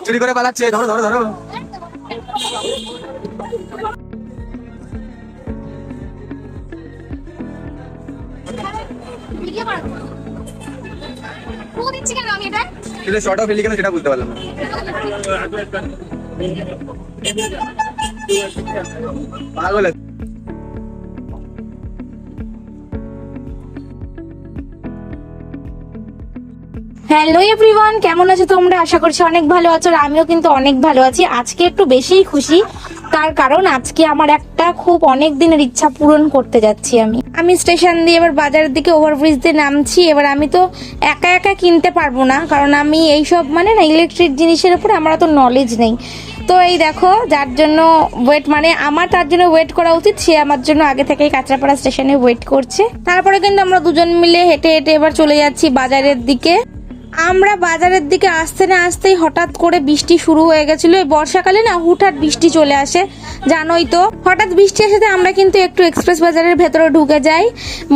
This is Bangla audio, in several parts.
চুরি করে পালাচ্ছে, ধরো ধরো ধরো। শর্ট অফ ফেলি কেন সেটা বুঝতে পারলাম না। পাগল আছে। হ্যালো এভরিওয়ান, কেমন আছো তোমরা? আশা করছি অনেক ভালো আছো। আর আমিও কিন্তু অনেক ভালো আছি। আজকে একটু বেশিই খুশি, তার কারণ আজকে আমার একটা খুব অনেক দিনের ইচ্ছা পূরণ করতে যাচ্ছি। আমি স্টেশন দিয়ে এবার বাজারের দিকে ওভারব্রিজ দিয়ে নামছি। এবার আমি তো একা একা কিনতে পারবো না, কারণ আমি এইসব মানে না ইলেকট্রিক জিনিসের উপরে আমার অত নলেজ নেই। তো এই দেখো, যার জন্য ওয়েট মানে আমার তার জন্য ওয়েট করা উচিত, সে আমার জন্য আগে থেকেই কাঁচরাপাড়া স্টেশনে ওয়েট করছে। তারপরে কিন্তু আমরা দুজন মিলে হেঁটে হেঁটে এবার চলে যাচ্ছি বাজারের দিকে। আমরা বাজারের দিকে আসতে না আসতেই হঠাৎ করে বৃষ্টি শুরু হয়ে গেছিল। এই বর্ষাকালে না হুটহাট বৃষ্টি চলে আসে, জানোই তো। হঠাৎ বৃষ্টি আসাতে আমরা কিন্তু একটু এক্সপ্রেস বাজারের ভেতরে ঢুকে যাই।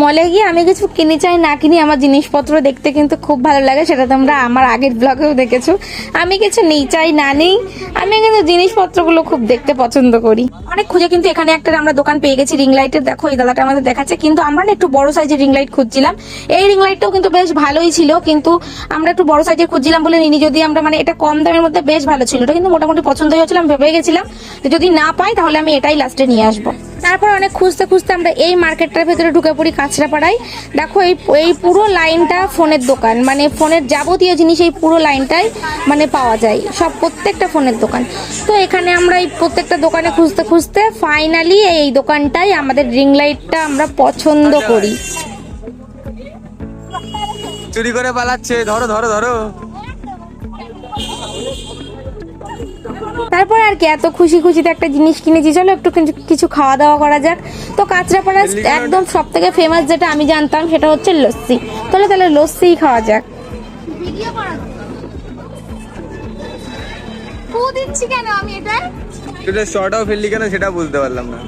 মলে গিয়ে আমি কিছু কিনি চাই না কিনি, আমার জিনিসপত্র দেখতে কিন্তু খুব ভালো লাগে, সেটা তোমরা আমার আগের ব্লগেও দেখেছো। আমি কিছু নেই চাই না নেই, আমি কিন্তু জিনিসপত্রগুলো খুব দেখতে পছন্দ করি। অনেক খুঁজে কিন্তু এখানে একটা আমরা দোকান পেয়ে গেছি রিং লাইটের। দেখো এই দাদাটা আমাদের দেখাচ্ছে, কিন্তু আমরা না একটু বড় সাইজের রিং লাইট খুঁজছিলাম। এই রিং লাইটটাও কিন্তু বেশ ভালোই ছিল, কিন্তু আমরা একটু বড় সাইজের খুঁজছিলাম বলে নিনি। যদি আমরা মানে এটা কম দামের মধ্যে বেশ ভালো ছিল, এটা কিন্তু মোটামুটি পছন্দ হয়েছিল। আমি ভেবে গেছিলাম যদি না পাই তাহলে আমি এটাই লাস্টে নিয়ে আসবো। তারপর অনেক খুঁজতে খুঁজতে আমরা এই মার্কেটটার ভেতরে ঢুকে পড়ি, কাঁচরাপাড়ায়। দেখো এই পুরো লাইনটা ফোনের দোকান, মানে ফোনের যাবতীয় জিনিস এই পুরো লাইনটাই মানে পাওয়া যায়, সব প্রত্যেকটা ফোনের দোকান। তো এখানে আমরা এই প্রত্যেকটা দোকানে খুঁজতে খুঁজতে ফাইনালি এই দোকানটাই আমাদের রিং লাইটটা আমরা পছন্দ করি। চুরি করে পালাচ্ছে, ধরো ধরো ধরো। তারপর আর কি, এত খুশি খুশিতে একটা জিনিস কিনেছি, চলো একটু কিছু খাওয়া দাওয়া করা যাক। তো কাঁচরাপাড়া একদম সব থেকে ফেমাস যেটা আমি জানতাম সেটা হচ্ছে লস্যি। তাহলে লস্যিই খাওয়া যাক। কেন আমি এটা শর্ট অফ ফেললি কেন সেটা বুঝতে পারলাম না।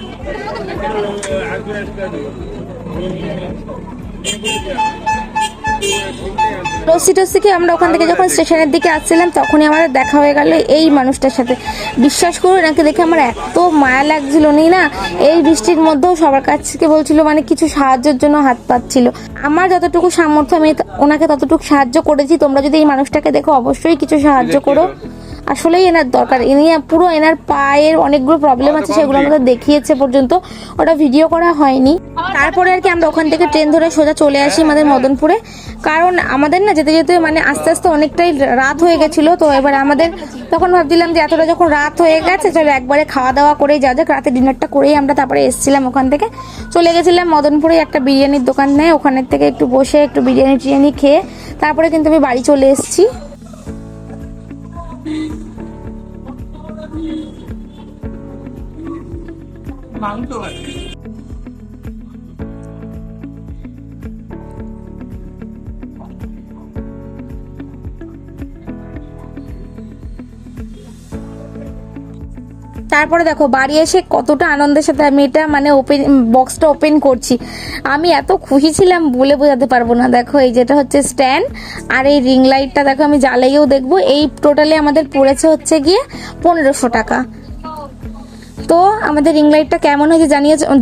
লস্যি টস্যি খেয়ে আমরা ওখান থেকে যখন স্টেশনের দিকে আসছিলাম তখনই আমাদের দেখা হয়ে গেল এই মানুষটার সাথে। বিশ্বাস করো এনাকে দেখে আমার এত মায়া লাগছিল না, এই বৃষ্টির মধ্যেও সবার কাছ থেকে বলছিল মানে কিছু সাহায্যের জন্য হাত পাচ্ছিল। আমার যতটুকু সামর্থ্য আমি ওনাকে ততটুকু সাহায্য করেছি। তোমরা যদি এই মানুষটাকে দেখো অবশ্যই কিছু সাহায্য করো, আসলেই এনার দরকার। ইনি পুরো এনার পায়ের অনেকগুলো প্রবলেম আছে, সেগুলো আমাদের দেখিয়েছে পর্যন্ত, ওটা ভিডিও করা হয়নি। তারপরে আর কি আমরা ওখান থেকে ট্রেন ধরে সোজা চলে আসি আমাদের মদনপুরে, কারণ আমাদের না যেতে যেতে মানে আস্তে আস্তে অনেকটাই রাত হয়ে গেছিলো। তো এবার আমাদের তখন ভাবছিলাম যে এতটা যখন রাত হয়ে গেছে চলো একবারে খাওয়া দাওয়া করেই যা যাক। রাতে ডিনারটা করেই আমরা তারপরে এসেছিলাম, ওখান থেকে চলে গেছিলাম মদনপুরে একটা বিরিয়ানির দোকান নেয়, ওখানের থেকে একটু বসে একটু বিরিয়ানি খেয়ে তারপরে কিন্তু আমি বাড়ি চলে এসেছি। তারপরে দেখো বাড়ি এসে কতটা আনন্দের সাথে আমি এটা মানে বক্সটা ওপেন করছি। আমি এত খুশি ছিলাম বলে বোঝাতে পারবো না। দেখো এই যেটা হচ্ছে স্ট্যান্ড, আর এই রিং লাইটটা দেখো আমি জ্বালাইও দেখবো। এই টোটালে আমাদের পড়েছে হচ্ছে গিয়ে 1500 টাকা। তো আমাদের রিং লাইটটা কেমন হয়েছে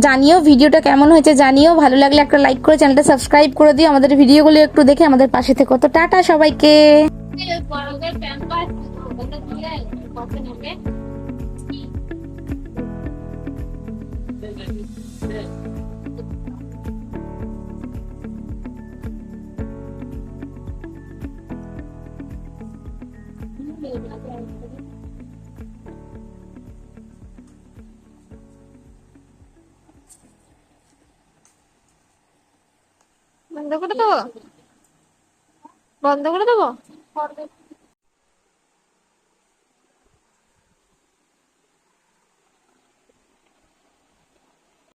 জানিও, ভিডিওটা কেমন হয়েছে জানিও। ভালো লাগলে একটা লাইক করে চ্যানেলটা সাবস্ক্রাইব করে দিও। আমাদের ভিডিওগুলো একটু দেখে আমাদের পাশে থেকো। তো টাটা সবাইকে। বন্ধ করে দেবো, বন্ধ করে দেবো।